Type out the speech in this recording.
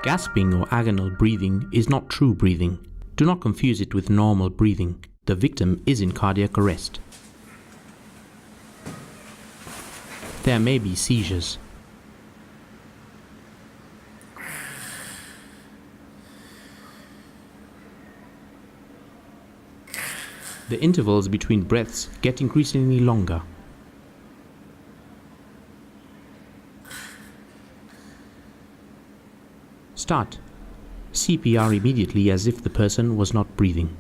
Gasping or agonal breathing is not true breathing. Do not confuse it with normal breathing. The victim is in cardiac arrest. There may be seizures. The intervals between breaths get increasingly longer. Start CPR immediately as if the person was not breathing.